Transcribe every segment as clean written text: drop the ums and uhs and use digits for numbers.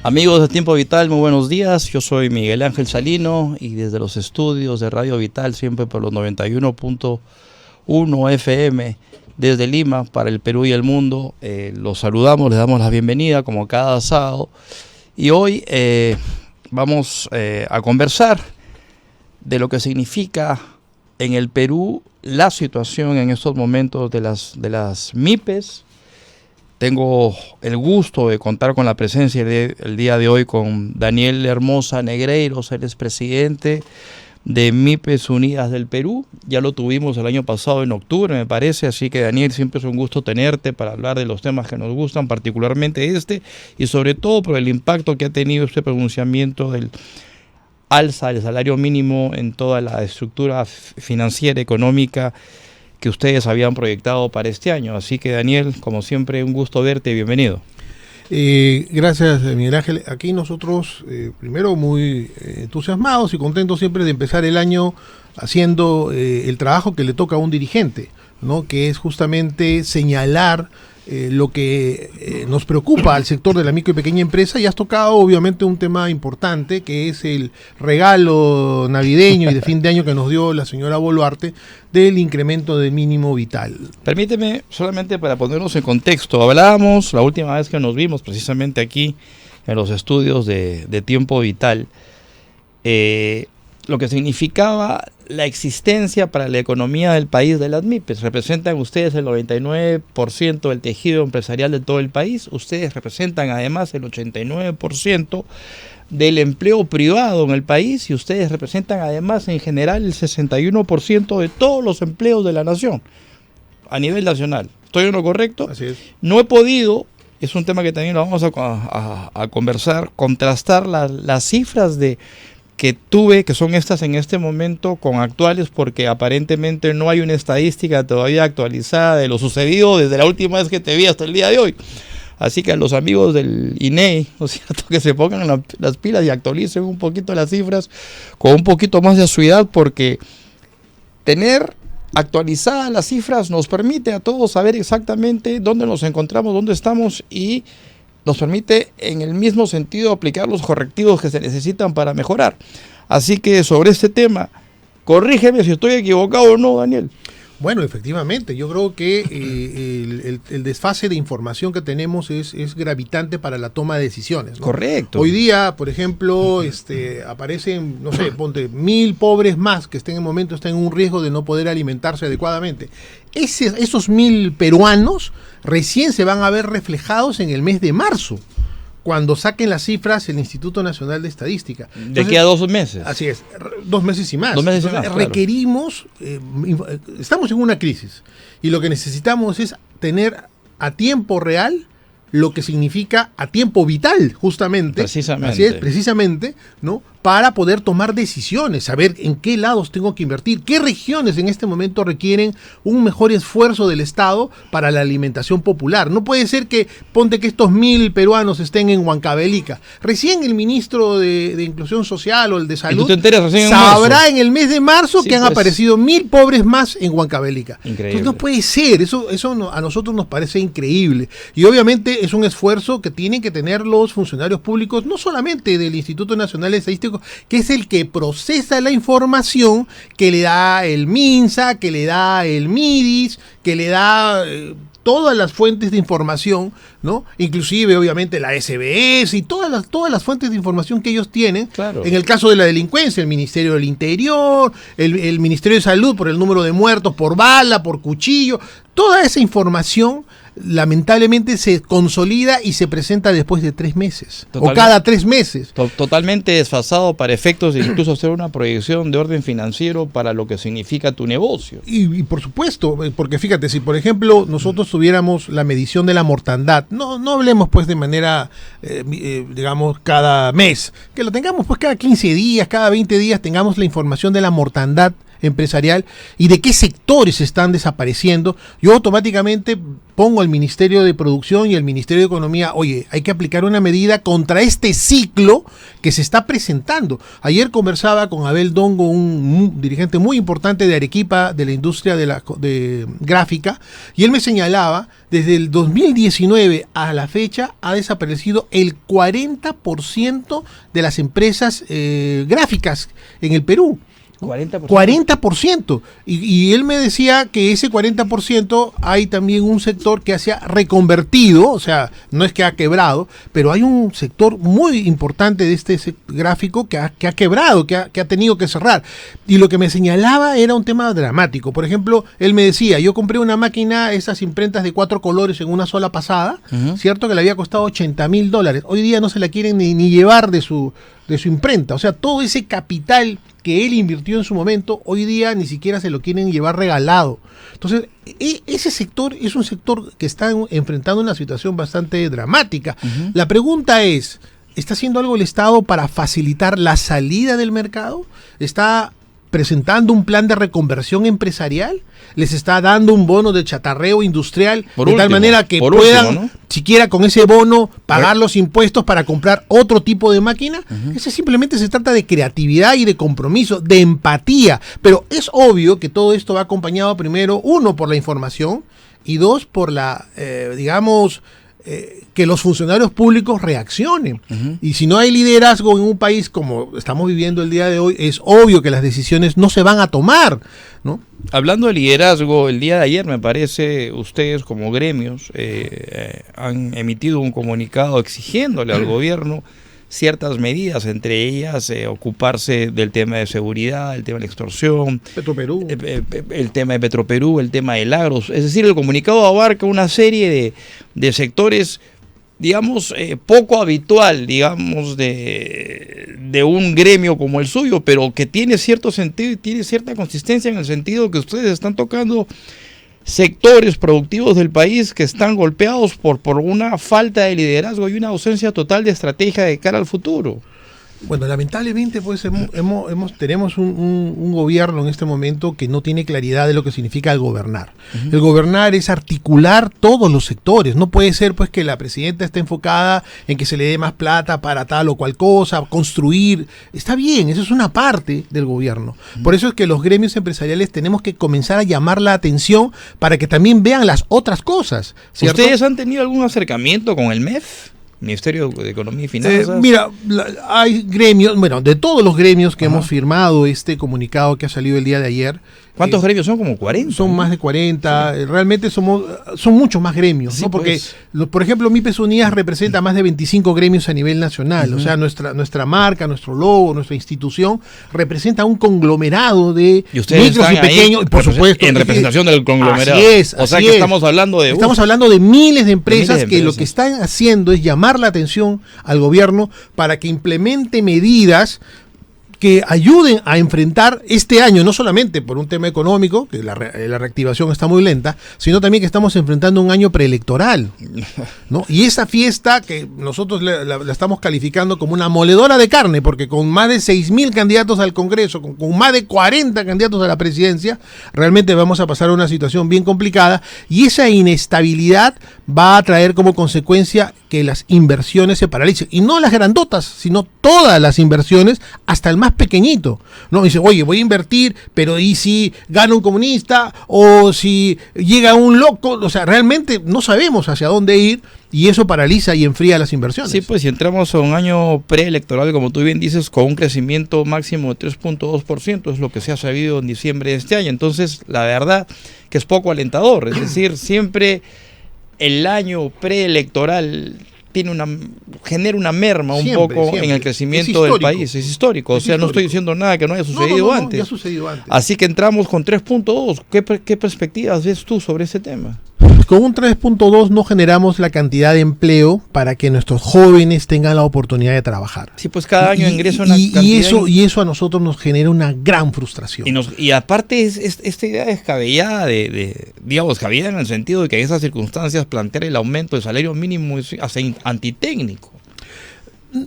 Amigos de Tiempo Vital, muy buenos días. Yo soy Miguel Ángel Salino y desde los estudios de Radio Vital, siempre por los 91.1 FM desde Lima para el Perú y el mundo, los saludamos, les damos la bienvenida como cada sábado. Y hoy vamos a conversar de lo que significa en el Perú la situación en estos momentos de las MIPES. Tengo el gusto de contar con la presencia el día de hoy con Daniel Hermosa Negreiros, él es presidente de MIPES Unidas del Perú. Ya lo tuvimos el año pasado en octubre, me parece, así que Daniel, siempre es un gusto tenerte para hablar de los temas que nos gustan, particularmente y sobre todo por el impacto que ha tenido este pronunciamiento del alza del salario mínimo en toda la estructura financiera, económica, que ustedes habían proyectado para este año. Así que Daniel, como siempre, un gusto verte, bienvenido. Gracias, Miguel Ángel. Aquí nosotros, primero, muy entusiasmados y contentos siempre de empezar el año haciendo el trabajo que le toca a un dirigente, ¿no? Que es justamente señalar lo que nos preocupa al sector de la micro y pequeña empresa. Y has tocado obviamente un tema importante, que es el regalo navideño y de fin de año que nos dio la señora Boluarte del incremento del mínimo vital. Permíteme, solamente para ponernos en contexto, hablábamos la última vez que nos vimos precisamente aquí en los estudios de Tiempo Vital, lo que significaba la existencia para la economía del país de las MIPES. Representan ustedes el 99% del tejido empresarial de todo el país. Ustedes representan además el 89% del empleo privado en el país y ustedes representan además en general el 61% de todos los empleos de la nación a nivel nacional. ¿Estoy en lo correcto? Así es. No he podido, es un tema que también lo vamos a conversar, contrastar las cifras que tuve, que son estas en este momento, con actuales, porque aparentemente no hay una estadística todavía actualizada de lo sucedido desde la última vez que te vi hasta el día de hoy. Así que a los amigos del INEI, ¿no es cierto?, que se pongan las pilas y actualicen un poquito las cifras con un poquito más de asiduidad, porque tener actualizadas las cifras nos permite a todos saber exactamente dónde nos encontramos, dónde estamos, y nos permite en el mismo sentido aplicar los correctivos que se necesitan para mejorar. Así que sobre este tema, corrígeme si estoy equivocado o no, Daniel. Bueno, efectivamente, yo creo que el desfase de información que tenemos es gravitante para la toma de decisiones, ¿no? Correcto. Hoy día, por ejemplo, aparecen, no sé, ponte 1.000 pobres más que están en el momento, están en un riesgo de no poder alimentarse adecuadamente. Esos 1.000 peruanos recién se van a ver reflejados en el mes de marzo, cuando saquen las cifras el Instituto Nacional de Estadística. De aquí a 2 meses. Así es, 2 meses y más. 2 meses Entonces, y más, claro. Requerimos, estamos en una crisis y lo que necesitamos es tener a tiempo real lo que significa a tiempo vital, justamente. Precisamente. Así es, precisamente, ¿no? Para poder tomar decisiones, saber en qué lados tengo que invertir, qué regiones en este momento requieren un mejor esfuerzo del Estado para la alimentación popular. No puede ser que, ponte que estos 1.000 peruanos estén en Huancavelica. Recién el ministro de Inclusión Social o el de Salud sabrá en el mes de marzo que han aparecido 1.000 pobres más en Huancavelica. Increíble. Entonces no puede ser, eso a nosotros nos parece increíble. Y obviamente es un esfuerzo que tienen que tener los funcionarios públicos, no solamente del Instituto Nacional de Estadística, que es el que procesa la información que le da el MINSA, que le da el MIDIS, que le da todas las fuentes de información, ¿no? Inclusive, obviamente, la SBS y todas las fuentes de información que ellos tienen. Claro. En el caso de la delincuencia, el Ministerio del Interior, el Ministerio de Salud por el número de muertos por bala, por cuchillo, toda esa información lamentablemente se consolida y se presenta después de 3 meses o cada 3 meses. Totalmente desfasado para efectos de incluso hacer una proyección de orden financiero para lo que significa tu negocio. Y por supuesto, porque fíjate, si por ejemplo nosotros tuviéramos la medición de la mortandad, no hablemos pues de manera, digamos, cada mes, que lo tengamos pues cada 15 días, cada 20 días tengamos la información de la mortandad empresarial y de qué sectores están desapareciendo, yo automáticamente pongo al Ministerio de Producción y al Ministerio de Economía, oye, hay que aplicar una medida contra este ciclo que se está presentando. Ayer conversaba con Abel Dongo, un dirigente muy importante de Arequipa, de la industria de gráfica, y él me señalaba, desde el 2019 a la fecha ha desaparecido el 40% de las empresas gráficas en el Perú. 40%. 40%. Y él me decía que ese 40% hay también un sector que se ha reconvertido, o sea, no es que ha quebrado, pero hay un sector muy importante de este gráfico que ha quebrado, que ha tenido que cerrar. Y lo que me señalaba era un tema dramático. Por ejemplo, él me decía, yo compré una máquina, esas imprentas de 4 colores en una sola pasada, ¿cierto? Que le había costado $80,000. Hoy día no se la quieren ni llevar de su imprenta. O sea, todo ese capital que él invirtió en su momento, hoy día ni siquiera se lo quieren llevar regalado. Entonces, ese sector es un sector que está enfrentando una situación bastante dramática. La pregunta es, ¿está haciendo algo el Estado para facilitar la salida del mercado? ¿Está presentando un plan de reconversión empresarial? ¿Les está dando un bono de chatarreo industrial tal manera que puedan, ¿no? Siquiera con ese bono, pagar los impuestos para comprar otro tipo de máquina? Eso simplemente se trata de creatividad y de compromiso, de empatía. Pero es obvio que todo esto va acompañado primero, uno, por la información y dos, por la, que los funcionarios públicos reaccionen. Y si no hay liderazgo en un país como estamos viviendo el día de hoy, es obvio que las decisiones no se van a tomar, ¿no? Hablando de liderazgo, el día de ayer, me parece, ustedes como gremios han emitido un comunicado exigiéndole al gobierno ciertas medidas, entre ellas ocuparse del tema de seguridad, el tema de la extorsión, Petroperú, el tema de Petroperú, el tema del agro. Es decir, el comunicado abarca una serie de sectores, digamos, poco habitual, digamos, de un gremio como el suyo, pero que tiene cierto sentido y tiene cierta consistencia en el sentido que ustedes están tocando sectores productivos del país que están golpeados por una falta de liderazgo y una ausencia total de estrategia de cara al futuro. Bueno, lamentablemente pues tenemos un gobierno en este momento que no tiene claridad de lo que significa el gobernar. El gobernar es articular todos los sectores. No puede ser pues que la presidenta esté enfocada en que se le dé más plata para tal o cual cosa, construir. Está bien, eso es una parte del gobierno. Por eso es que los gremios empresariales tenemos que comenzar a llamar la atención para que también vean las otras cosas, ¿cierto? ¿Ustedes han tenido algún acercamiento con el MEF? Ministerio de Economía y Finanzas. Mira, hay gremios, bueno, de todos los gremios que hemos firmado este comunicado que ha salido el día de ayer. ¿Cuántos gremios son? Como 40. Son más de 40. Sí. Realmente son muchos más gremios, sí, ¿no? Porque, pues, por ejemplo, MIPES Unidas representa más de 25 gremios a nivel nacional. O sea, nuestra marca, nuestro logo, nuestra institución representa un conglomerado de micros y pequeños, por supuesto. En representación del conglomerado. Así es. O sea que estamos hablando de miles de empresas que lo que están haciendo es llamar la atención al gobierno para que implemente medidas que ayuden a enfrentar este año, no solamente por un tema económico, que la reactivación está muy lenta, sino también que estamos enfrentando un año preelectoral, ¿no? Y esa fiesta que nosotros la estamos calificando como una moledora de carne, porque con más de 6,000 candidatos al Congreso, con más de 40 candidatos a la presidencia, realmente vamos a pasar una situación bien complicada, y esa inestabilidad va a traer como consecuencia que las inversiones se paralicen, y no las grandotas, sino todas las inversiones, hasta el más pequeñito, ¿no? Dice, oye, voy a invertir, pero ¿y si gana un comunista? O si llega un loco, o sea, realmente no sabemos hacia dónde ir, y eso paraliza y enfría las inversiones. Sí, pues si entramos a un año preelectoral, como tú bien dices, con un crecimiento máximo de 3.2%, es lo que se ha sabido en diciembre de este año, entonces la verdad que es poco alentador, es decir, siempre el año preelectoral genera una merma siempre en el crecimiento del país, es histórico, o sea, no estoy diciendo nada que no haya sucedido antes. Ya ha sucedido antes. Así que entramos con 3.2, ¿qué perspectivas ves tú sobre ese tema? Con un 3.2 no generamos la cantidad de empleo para que nuestros jóvenes tengan la oportunidad de trabajar. Sí, pues cada año ingresa una cantidad. Y eso a nosotros nos genera una gran frustración. Y aparte esta idea descabellada descabellada en el sentido de que en esas circunstancias plantear el aumento del salario mínimo es hasta antitécnico.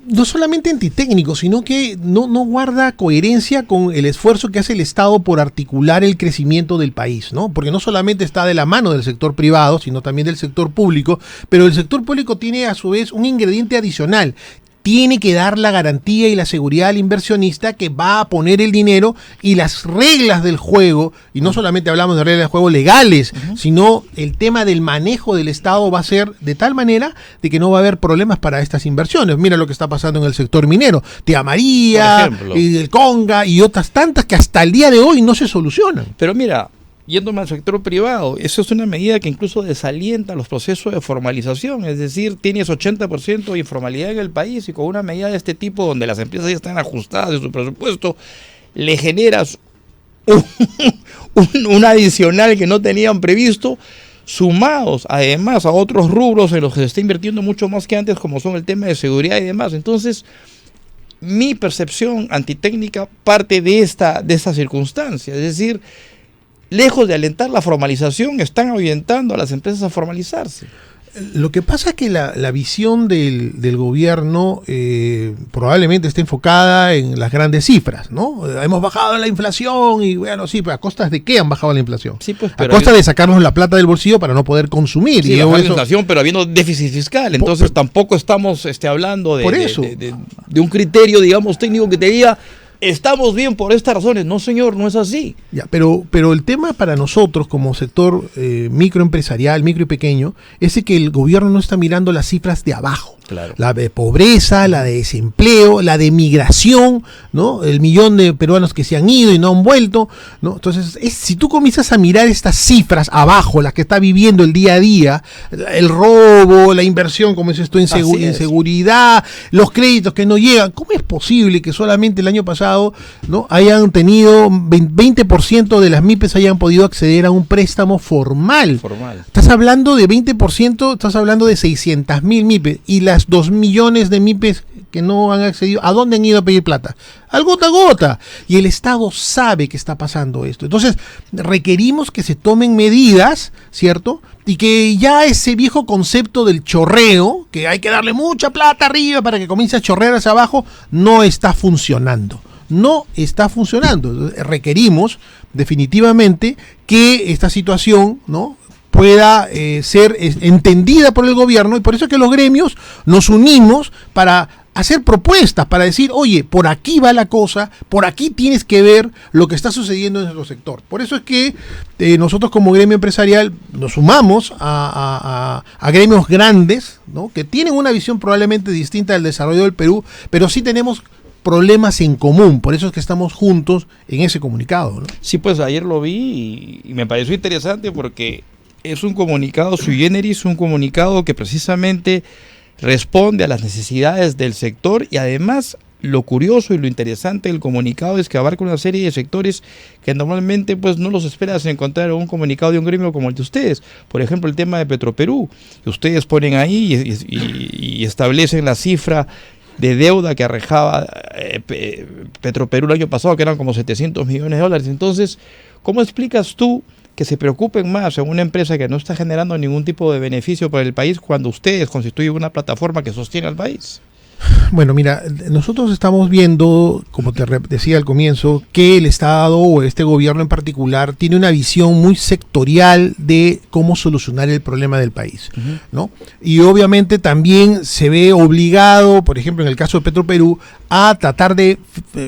no solamente antitécnico, sino que no guarda coherencia con el esfuerzo que hace el Estado por articular el crecimiento del país, ¿no? Porque no solamente está de la mano del sector privado, sino también del sector público, pero el sector público tiene a su vez un ingrediente adicional. Tiene que dar la garantía y la seguridad al inversionista que va a poner el dinero y las reglas del juego, y no solamente hablamos de reglas del juego legales, sino el tema del manejo del Estado va a ser de tal manera de que no va a haber problemas para estas inversiones. Mira lo que está pasando en el sector minero, Tía María, y el Conga y otras tantas que hasta el día de hoy no se solucionan. Pero mira, yéndome al sector privado, eso es una medida que incluso desalienta los procesos de formalización, es decir, tienes 80% de informalidad en el país y con una medida de este tipo donde las empresas ya están ajustadas de su presupuesto, le generas un adicional que no tenían previsto, sumados además a otros rubros en los que se está invirtiendo mucho más que antes, como son el tema de seguridad y demás. Entonces, mi percepción antitécnica parte de esta circunstancia, es decir, lejos de alentar la formalización, están ahuyentando a las empresas a formalizarse. Lo que pasa es que la visión del gobierno probablemente esté enfocada en las grandes cifras, ¿no? Hemos bajado la inflación y bueno, sí, pero ¿a costas de qué han bajado la inflación? Sí, pues, a costa de sacarnos la plata del bolsillo para no poder consumir. Sí, bajar la inflación, pero habiendo déficit fiscal, entonces tampoco estamos hablando de un criterio, digamos, técnico que te diga estamos bien por estas razones. No, señor, no es así. Ya, pero el tema para nosotros como sector microempresarial, micro y pequeño, es que el gobierno no está mirando las cifras de abajo. Claro. La de pobreza, la de desempleo, la de migración, ¿no? El millón de peruanos que se han ido y no han vuelto, ¿no? Entonces, si tú comienzas a mirar estas cifras abajo, las que está viviendo el día a día, el robo, la inversión, como dices tú, en seguridad, los créditos que no llegan, ¿cómo es posible que solamente el año pasado, ¿no?, hayan tenido 20% de las MIPES hayan podido acceder a un préstamo formal? Estás hablando de 20%, estás hablando de 600.000 MIPES, y las 2 millones de MIPES que no han accedido, ¿a dónde han ido a pedir plata? Al gota a gota. Y el Estado sabe que está pasando esto. Entonces, requerimos que se tomen medidas, ¿cierto? Y que ya ese viejo concepto del chorreo, que hay que darle mucha plata arriba para que comience a chorrear hacia abajo, no está funcionando. No está funcionando. Requerimos definitivamente que esta situación, ¿no?, pueda ser entendida por el gobierno, y por eso es que los gremios nos unimos para hacer propuestas, para decir, oye, por aquí va la cosa, por aquí tienes que ver lo que está sucediendo en nuestro sector. Por eso es que nosotros como gremio empresarial nos sumamos a gremios grandes, ¿no?, que tienen una visión probablemente distinta del desarrollo del Perú, pero sí tenemos problemas en común, por eso es que estamos juntos en ese comunicado, ¿no? Sí, pues ayer lo vi y me pareció interesante porque es un comunicado sui generis, un comunicado que precisamente responde a las necesidades del sector, y además lo curioso y lo interesante del comunicado es que abarca una serie de sectores que normalmente pues no los esperas encontrar en un comunicado de un gremio como el de ustedes. Por ejemplo, el tema de Petroperú, que ustedes ponen ahí y establecen la cifra de deuda que arrejaba Petroperú el año pasado, que eran como 700 millones de dólares. Entonces, ¿cómo explicas tú que se preocupen más en una empresa que no está generando ningún tipo de beneficio para el país cuando ustedes constituyen una plataforma que sostiene al país? Bueno, mira, nosotros estamos viendo, como te decía al comienzo, que el Estado o este gobierno en particular tiene una visión muy sectorial de cómo solucionar el problema del país, ¿no? Y obviamente también se ve obligado, por ejemplo, en el caso de Petroperú, a tratar de,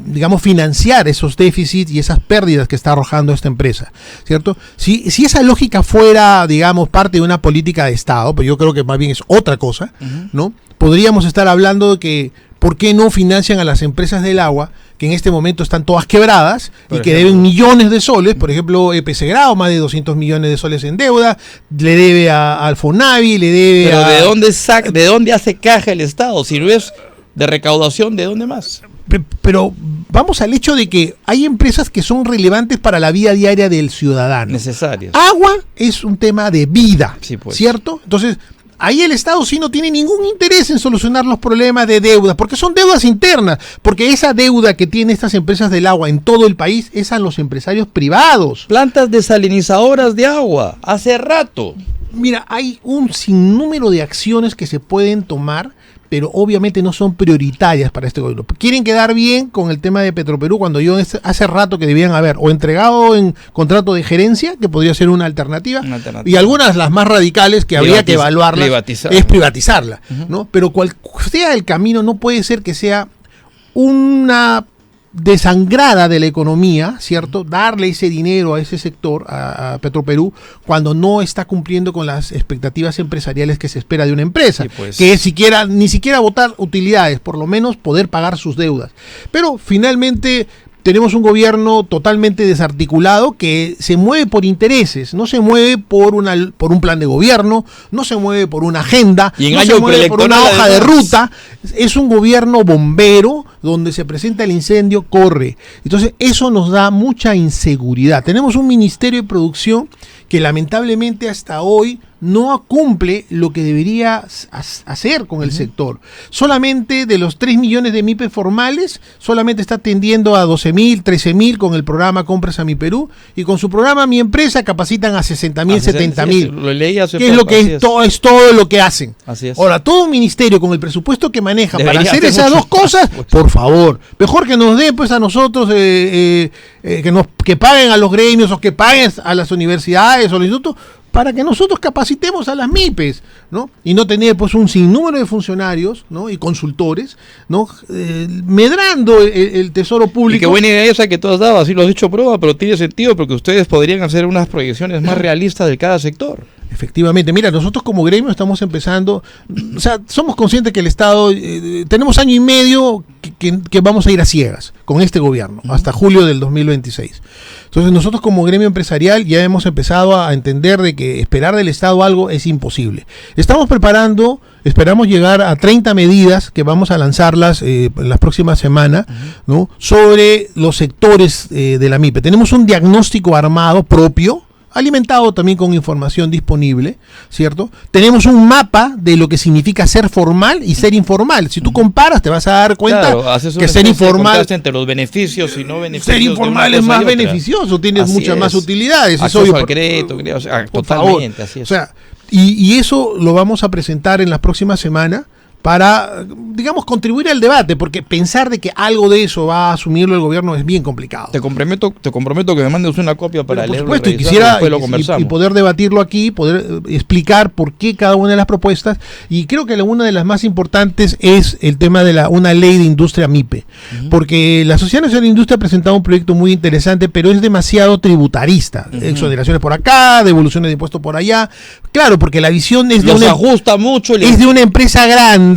digamos, financiar esos déficits y esas pérdidas que está arrojando esta empresa, ¿cierto? Si esa lógica fuera, digamos, parte de una política de Estado, pues yo creo que más bien es otra cosa, ¿no? Podríamos estar hablando de que ¿por qué no financian a las empresas del agua, que en este momento están todas quebradas y que deben millones de soles? Por ejemplo, EPC Grau, más de 200 millones de soles en deuda, le debe al Fonavi, le debe a... Pero ¿de dónde hace caja el Estado? Si no es de recaudación, ¿de dónde más? Pero vamos al hecho de que hay empresas que son relevantes para la vida diaria del ciudadano. Necesarias. Agua es un tema de vida, sí, pues, ¿cierto? Entonces, ahí el Estado sí no tiene ningún interés en solucionar los problemas de deuda, porque son deudas internas, porque esa deuda que tienen estas empresas del agua en todo el país es a los empresarios privados. Plantas desalinizadoras de agua, hace rato. Mira, hay un sinnúmero de acciones que se pueden tomar pero obviamente no son prioritarias para este gobierno. Quieren quedar bien con el tema de Petroperú cuando yo hace rato que debían haber o entregado en contrato de gerencia, que podría ser una alternativa, y algunas, las más radicales, que habría que evaluarlas, es privatizarla, ¿no? Pero cual sea el camino, no puede ser que sea una desangrada de la economía, ¿cierto? Darle ese dinero a ese sector, a Petroperú, cuando no está cumpliendo con las expectativas empresariales que se espera de una empresa, pues, que ni siquiera botar utilidades, por lo menos poder pagar sus deudas. Pero finalmente tenemos un gobierno totalmente desarticulado que se mueve por intereses, no se mueve por un plan de gobierno, no se mueve por una agenda, no se mueve por una hoja de ruta. Es un gobierno bombero donde se presenta el incendio, corre. Entonces eso nos da mucha inseguridad. Tenemos un Ministerio de Producción que lamentablemente hasta hoy no cumple lo que debería hacer con el sector. Solamente de los 3 millones de MIPES formales, solamente está atendiendo a 12.000, 13.000 con el programa Compras a Mi Perú, y con su programa Mi Empresa capacitan a 60.000, 70.000. Lo leí hace poco. Que es lo que es todo lo que hacen. Así es. Ahora, todo un ministerio con el presupuesto que maneja para hacer esas dos cosas, por favor, mejor que nos den pues a nosotros, que paguen a los gremios o que paguen a las universidades o los institutos, para que nosotros capacitemos a las MIPES, ¿no? Y no tener pues un sinnúmero de funcionarios, ¿no? Y consultores, ¿no? Medrando el tesoro público. Y qué buena idea esa que tú has dado, así lo has dicho prueba, pero tiene sentido porque ustedes podrían hacer unas proyecciones más realistas de cada sector. Efectivamente, mira, nosotros como gremio estamos empezando, o sea, somos conscientes que el Estado, tenemos año y medio que vamos a ir a ciegas con este gobierno, hasta julio del 2026. Entonces nosotros como gremio empresarial ya hemos empezado a entender de que esperar del Estado algo es imposible. Estamos preparando, esperamos llegar a 30 medidas que vamos a lanzarlas en las próximas semanas, ¿no? Sobre los sectores de la MIPE. Tenemos un diagnóstico armado propio, alimentado también con información disponible, ¿cierto? Tenemos un mapa de lo que significa ser formal y ser informal. Si tú comparas, te vas a dar cuenta que ser informal, entre los beneficios y no beneficios, ser informal es más beneficioso, tienes muchas más utilidades. Acceso al crédito, o sea, totalmente, así es. O sea, y eso lo vamos a presentar en las próximas semanas para, digamos, contribuir al debate, porque pensar de que algo de eso va a asumirlo el gobierno es bien complicado. Te comprometo que me mandes una copia para leerlo. Por supuesto, y quisiera y poder debatirlo aquí, poder explicar por qué cada una de las propuestas, y creo que una de las más importantes es el tema de una ley de industria MIPE, porque la Sociedad Nacional de Industria ha presentado un proyecto muy interesante, pero es demasiado tributarista, exoneraciones por acá, devoluciones de impuestos por allá, claro, porque la visión es de una empresa grande,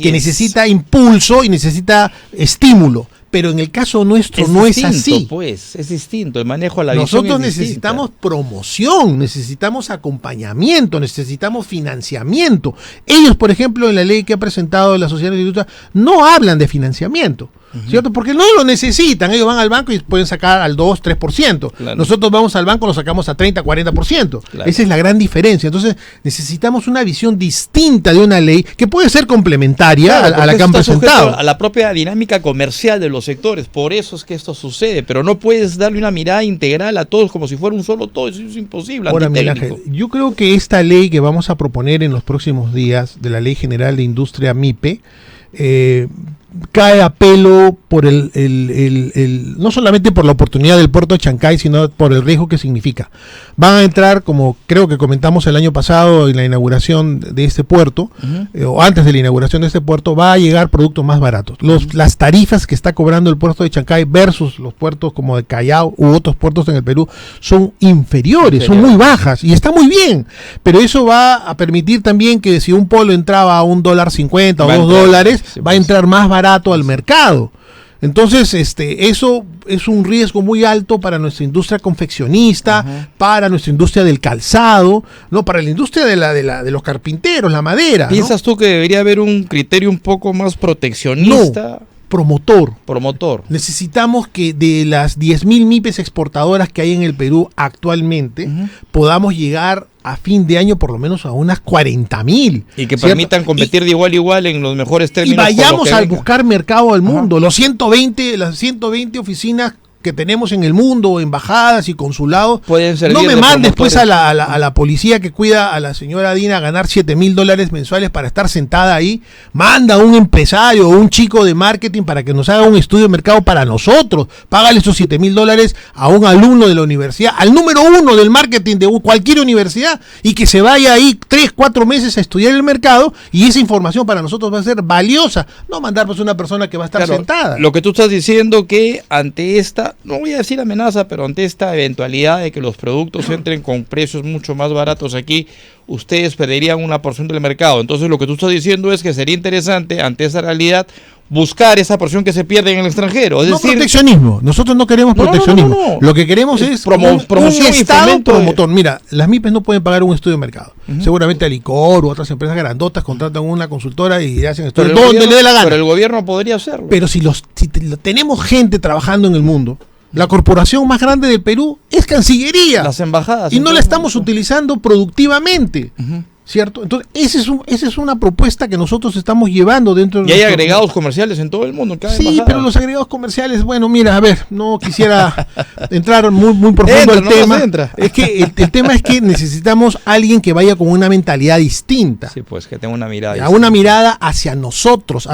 que necesita impulso y necesita estímulo, pero en el caso nuestro no es así. Pues es distinto, el manejo a la visión. Nosotros necesitamos promoción, necesitamos acompañamiento, necesitamos financiamiento. Ellos, por ejemplo, en la ley que ha presentado la Sociedad de Industria, no hablan de financiamiento, ¿cierto? Porque no lo necesitan. Ellos van al banco y pueden sacar al 2, 3%. Claro. Nosotros vamos al banco y lo sacamos a 30, 40%. Claro. Esa es la gran diferencia. Entonces, necesitamos una visión distinta de una ley que puede ser complementaria a la que han presentado. A la propia dinámica comercial de los sectores. Por eso es que esto sucede. Pero no puedes darle una mirada integral a todos como si fuera un solo todo. Eso es imposible. Ahora, Miguel Ángel, yo creo que esta ley que vamos a proponer en los próximos días, de la Ley General de Industria MIPE, cae a pelo por no solamente por la oportunidad del puerto de Chancay, sino por el riesgo que significa. Van a entrar, como creo que comentamos el año pasado en la inauguración de este puerto, o antes de la inauguración de este puerto, va a llegar productos más baratos. Las tarifas que está cobrando el puerto de Chancay versus los puertos como de Callao u otros puertos en el Perú son inferiores, son muy bajas, y está muy bien, pero eso va a permitir también que si un polo entraba a $1.50 o $2, va a entrar más barato al mercado. Entonces, eso es un riesgo muy alto para nuestra industria confeccionista, para nuestra industria del calzado, no, para la industria de los carpinteros, la madera. ¿Piensas tú que debería haber un criterio un poco más proteccionista? No. Promotor. Necesitamos que de las 10.000 MIPES exportadoras que hay en el Perú actualmente, podamos llegar a fin de año por lo menos a unas 40.000. Y que permitan competir de igual a igual en los mejores términos. Y vayamos a buscar mercado al mundo. Las 120 oficinas que tenemos en el mundo, embajadas y consulados, pueden servir no me de mandes promotores. pues a la policía que cuida a la señora Dina a ganar $7,000 mensuales para estar sentada ahí. Manda a un empresario o un chico de marketing para que nos haga un estudio de mercado para nosotros. Págale esos $7,000 a un alumno de la universidad, al número 1 del marketing de cualquier universidad, y que se vaya ahí 3-4 meses a estudiar el mercado, y esa información para nosotros va a ser valiosa. No mandar pues una persona que va a estar Claro, sentada. lo que tú estás diciendo, que ante esta, no voy a decir amenaza, pero ante esta eventualidad de que los productos entren con precios mucho más baratos aquí, ustedes perderían una porción del mercado. Entonces lo que tú estás diciendo es que sería interesante, ante esa realidad, buscar esa porción que se pierde en el extranjero. Es No decir, proteccionismo, nosotros no queremos proteccionismo. no. Lo que queremos es promoción un y estado fomento de- promotor. Mira, las MIPES no pueden pagar un estudio de mercado. Seguramente Alicor u otras empresas grandotas contratan una consultora y hacen pero estudios el donde gobierno- le dé la gana. Pero el gobierno podría hacerlo. Pero si tenemos gente trabajando en el mundo, la corporación más grande del Perú es Cancillería. Las embajadas. Y no la entonces, estamos utilizando productivamente. ¿Cierto? Entonces, esa es una propuesta que nosotros estamos llevando dentro de Y hay nuestro- agregados comerciales en todo el mundo. En cada Sí, embajada. pero los agregados comerciales, bueno, mira, a ver, no quisiera entrar muy profundo Entra, al no tema. más entra. Es que el tema es que necesitamos alguien que vaya con una mentalidad distinta. Sí, pues que tenga una mirada. A una mirada hacia nosotros,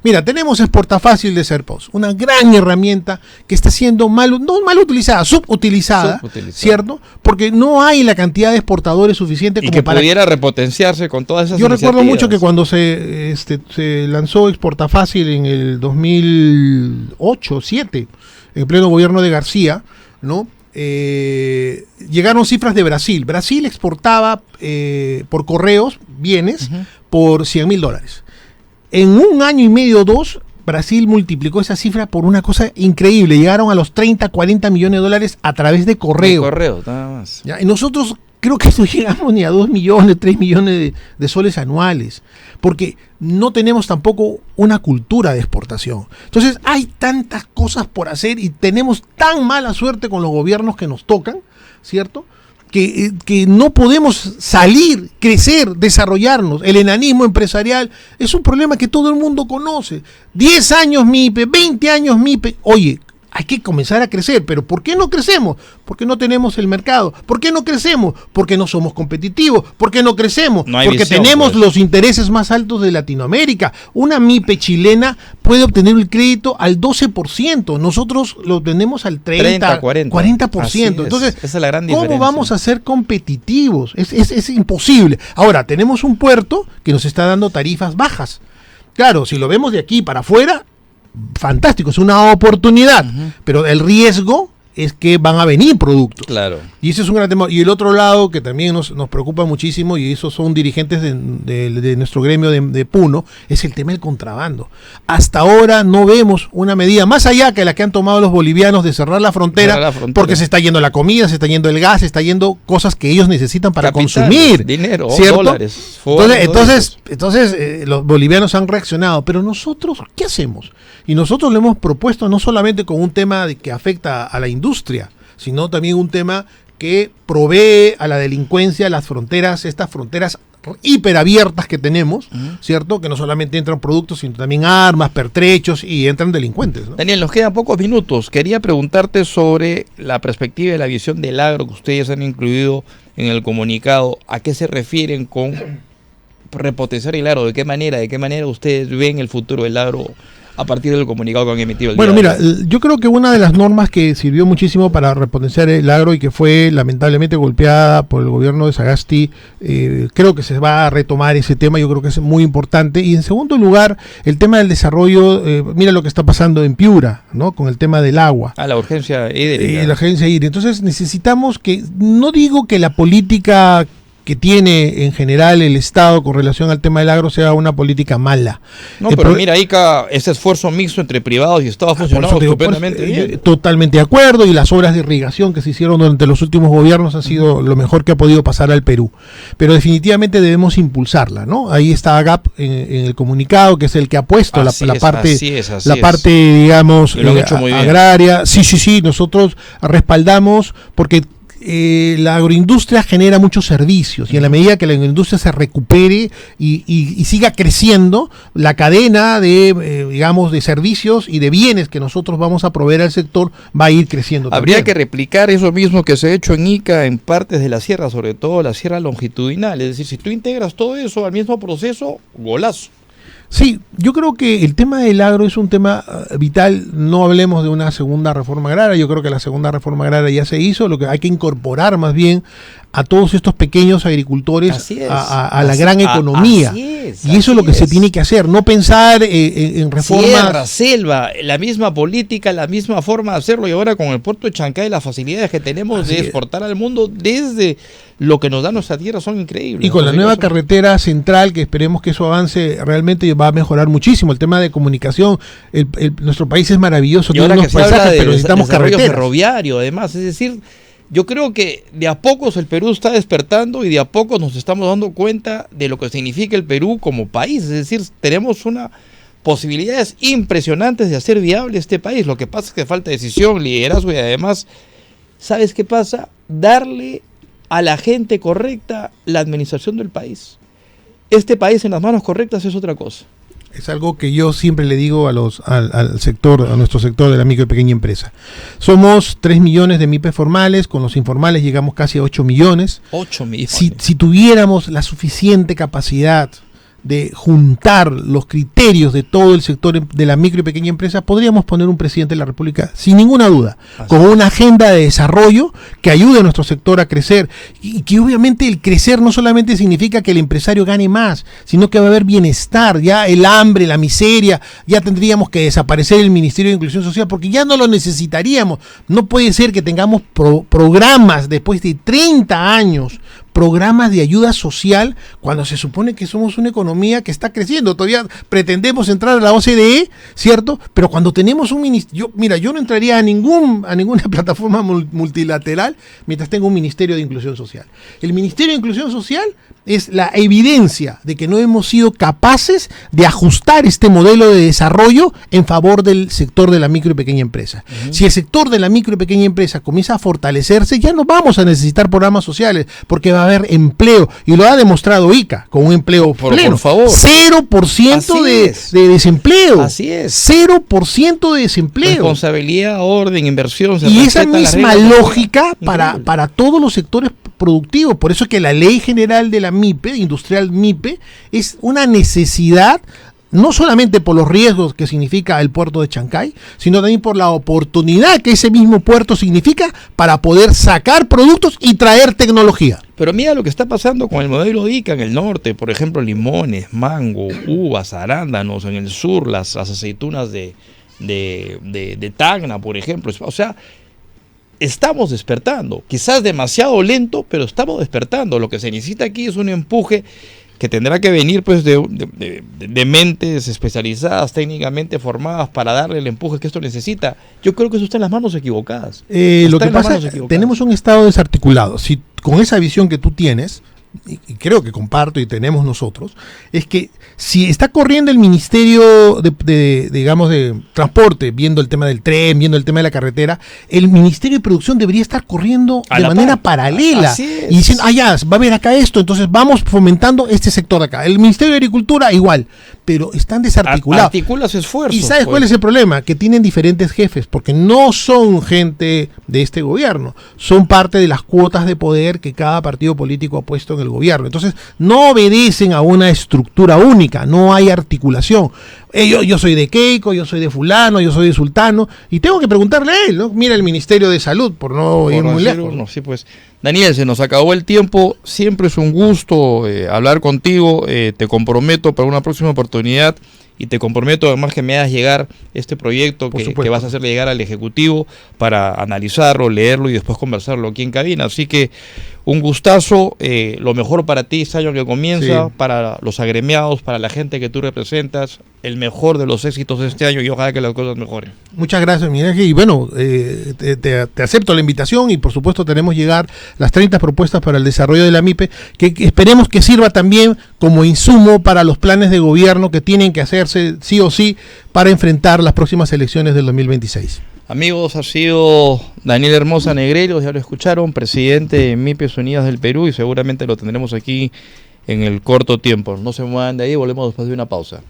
Mira, tenemos Exportafácil de Serpos, una gran herramienta que está siendo no mal utilizada, subutilizada, ¿cierto? Porque no hay la cantidad de exportadores suficiente Y como que para pudiera repotenciarse con todas esas Yo recuerdo mucho que iniciativas. cuando se lanzó Exportafácil en el 2008-2007, en pleno gobierno de García, ¿no? Llegaron cifras de Brasil. Brasil exportaba por correos bienes por $100,000. En un año y medio o 2, Brasil multiplicó esa cifra por una cosa increíble. Llegaron a los 30-40 millones de dólares a través de correo. Correo, nada más. ¿Ya? Y nosotros creo que no llegamos ni a 2 millones, 3 millones de soles anuales, porque no tenemos tampoco una cultura de exportación. Entonces hay tantas cosas por hacer y tenemos tan mala suerte con los gobiernos que nos tocan, ¿cierto? Que no podemos salir, crecer, desarrollarnos. El enanismo empresarial es un problema que todo el mundo conoce. 10 años MIPE, 20 años MIPE. Oye, hay que comenzar a crecer, pero ¿por qué no crecemos? Porque no tenemos el mercado. ¿Por qué no crecemos? Porque no somos competitivos. ¿Por qué no crecemos? No hay Porque visión, tenemos pues. los intereses más altos de Latinoamérica. Una MIPE chilena puede obtener el crédito al 12%. Nosotros lo obtenemos al 30, 40%. Así es. Entonces, Esa es la gran ¿cómo diferencia. vamos a ser competitivos? Es imposible. Ahora, tenemos un puerto que nos está dando tarifas bajas. Claro, si lo vemos de aquí para afuera, fantástico, es una oportunidad, pero el riesgo es que van a venir productos. Claro. Y ese es un gran tema. Y el otro lado que también nos preocupa muchísimo, y esos son dirigentes de nuestro gremio de Puno, es el tema del contrabando. Hasta ahora no vemos una medida, más allá que la que han tomado los bolivianos de cerrar la frontera, porque se está yendo la comida, se está yendo el gas, se está yendo cosas que ellos necesitan para consumir. Dinero, ¿cierto? dólares. Entonces, los bolivianos han reaccionado, pero nosotros, ¿qué hacemos? Y nosotros le hemos propuesto no solamente con un tema que afecta a la industria, sino también un tema que provee a la delincuencia las fronteras, estas fronteras hiperabiertas que tenemos, ¿cierto? Que no solamente entran productos, sino también armas, pertrechos, y entran delincuentes, ¿no? Daniel, nos quedan pocos minutos. Quería preguntarte sobre la perspectiva y la visión del agro que ustedes han incluido en el comunicado. ¿A qué se refieren con repotenciar el agro? ¿De qué manera ustedes ven el futuro del agro a partir del comunicado que han emitido el Bueno, día mira, yo creo que una de las normas que sirvió muchísimo para repotenciar el agro y que fue lamentablemente golpeada por el gobierno de Sagasti, creo que se va a retomar ese tema, yo creo que es muy importante. Y en segundo lugar, el tema del desarrollo, mira lo que está pasando en Piura, ¿no? Con el tema del agua. la urgencia hídrica. La agencia hídrica. Entonces necesitamos que, no digo que la política que tiene en general el Estado con relación al tema del agro sea una política mala. No, pero mira, ahí ese esfuerzo mixto entre privados y Estado ha funcionado estupendamente bien. Totalmente de acuerdo, y las obras de irrigación que se hicieron durante los últimos gobiernos han sido lo mejor que ha podido pasar al Perú. Pero definitivamente debemos impulsarla, ¿no? Ahí está AGAP en el comunicado, que es el que ha puesto la parte, digamos, agraria. Sí, nosotros respaldamos porque la agroindustria genera muchos servicios y en la medida que la agroindustria se recupere y siga creciendo, la cadena de, digamos, de servicios y de bienes que nosotros vamos a proveer al sector va a ir creciendo. Habría también que replicar eso mismo que se ha hecho en Ica en partes de la sierra, sobre todo la sierra longitudinal. Es decir, si tú integras todo eso al mismo proceso, golazo. Sí, yo creo que el tema del agro es un tema vital. No hablemos de una segunda reforma agraria. Yo creo que la segunda reforma agraria ya se hizo. Lo que hay que incorporar más bien a todos estos pequeños agricultores a la gran economía. Y eso es lo que se tiene que hacer. No pensar en reformas. Sierra, selva, la misma política, la misma forma de hacerlo. Y ahora con el puerto de Chancay, las facilidades que tenemos de exportar al mundo desde lo que nos da nuestra tierra son increíbles. Y con la nueva carretera central, que esperemos que eso avance, realmente va a mejorar muchísimo el tema de comunicación. Nuestro país es maravilloso, tiene unos paisajes, pero necesitamos carreteras. Ferroviario, además, es decir, yo creo que de a pocos el Perú está despertando y de a pocos nos estamos dando cuenta de lo que significa el Perú como país. Es decir, tenemos posibilidades impresionantes de hacer viable este país. Lo que pasa es que falta decisión, liderazgo y además, ¿sabes qué pasa? Darle a la gente correcta la administración del país. Este país en las manos correctas es otra cosa. Es algo que yo siempre le digo al sector, a nuestro sector de la micro y pequeña empresa. Somos 3 millones de MIPES formales, con los informales llegamos casi a 8 millones. 8 millones. Si tuviéramos la suficiente capacidad de juntar los criterios de todo el sector de la micro y pequeña empresa, podríamos poner un presidente de la República, sin ninguna duda, con una agenda de desarrollo que ayude a nuestro sector a crecer, y que obviamente el crecer no solamente significa que el empresario gane más, sino que va a haber bienestar, ya el hambre, la miseria, ya tendríamos que desaparecer el Ministerio de Inclusión Social, porque ya no lo necesitaríamos. No puede ser que tengamos programas después de 30 años, programas de ayuda social, cuando se supone que somos una economía que está creciendo. Todavía pretendemos entrar a la OCDE, ¿cierto? Pero cuando tenemos un ministerio, yo no entraría a ninguna plataforma multilateral mientras tenga un Ministerio de Inclusión Social. El Ministerio de Inclusión Social es la evidencia de que no hemos sido capaces de ajustar este modelo de desarrollo en favor del sector de la micro y pequeña empresa. Si el sector de la micro y pequeña empresa comienza a fortalecerse, ya no vamos a necesitar programas sociales, porque va a haber empleo, y lo ha demostrado ICA, con un empleo pleno. Por favor. 0% de desempleo. Así es. 0% de desempleo. Responsabilidad, orden, inversión. Y esa misma lógica para todos los sectores productivos. Por eso es que la Ley General de la MIPE, industrial MIPE, es una necesidad, no solamente por los riesgos que significa el puerto de Chancay, sino también por la oportunidad que ese mismo puerto significa para poder sacar productos y traer tecnología. Pero mira lo que está pasando con el modelo ICA en el norte, por ejemplo, limones, mango, uvas, arándanos, en el sur las aceitunas de Tacna, por ejemplo. O sea, estamos despertando, quizás demasiado lento, pero estamos despertando. Lo que se necesita aquí es un empuje que tendrá que venir pues de mentes especializadas, técnicamente formadas para darle el empuje que esto necesita. Yo creo que eso está en las manos equivocadas. Lo que pasa es que tenemos un Estado desarticulado. Si con esa visión que tú tienes, y creo que comparto y tenemos nosotros, es que si está corriendo el Ministerio de Transporte, viendo el tema del tren, viendo el tema de la carretera, el Ministerio de Producción debería estar corriendo de manera paralela y diciendo, ya, va a haber acá esto, entonces vamos fomentando este sector de acá. El Ministerio de Agricultura igual, pero están desarticulados. Articula su esfuerzo. ¿Y sabes cuál es el problema? Que tienen diferentes jefes, porque no son gente de este gobierno, son parte de las cuotas de poder que cada partido político ha puesto en el gobierno. Entonces no obedecen a una estructura única, no hay articulación. Yo soy de Keiko, yo soy de fulano, yo soy de sultano, y tengo que preguntarle a él, ¿no? Mira el Ministerio de Salud, por no ir muy lejos. No, sí, pues. Daniel, se nos acabó el tiempo, siempre es un gusto hablar contigo, te comprometo para una próxima oportunidad y te comprometo además que me hagas llegar este proyecto que vas a hacerle llegar al Ejecutivo para analizarlo, leerlo y después conversarlo aquí en cabina. Así que un gustazo, lo mejor para ti este año que comienza, para los agremiados, para la gente que tú representas, el mejor de los éxitos de este año y ojalá que las cosas mejoren. Muchas gracias, Miguel Ángel, y bueno, te acepto la invitación y por supuesto tenemos llegar las 30 propuestas para el desarrollo de la MIPE, que esperemos que sirva también como insumo para los planes de gobierno que tienen que hacerse prepararse sí o sí para enfrentar las próximas elecciones del 2026. Amigos, ha sido Daniel Hermosa Negreiros, ya lo escucharon, presidente de MIPES Unidas del Perú, y seguramente lo tendremos aquí en el corto tiempo. No se muevan de ahí, volvemos después de una pausa.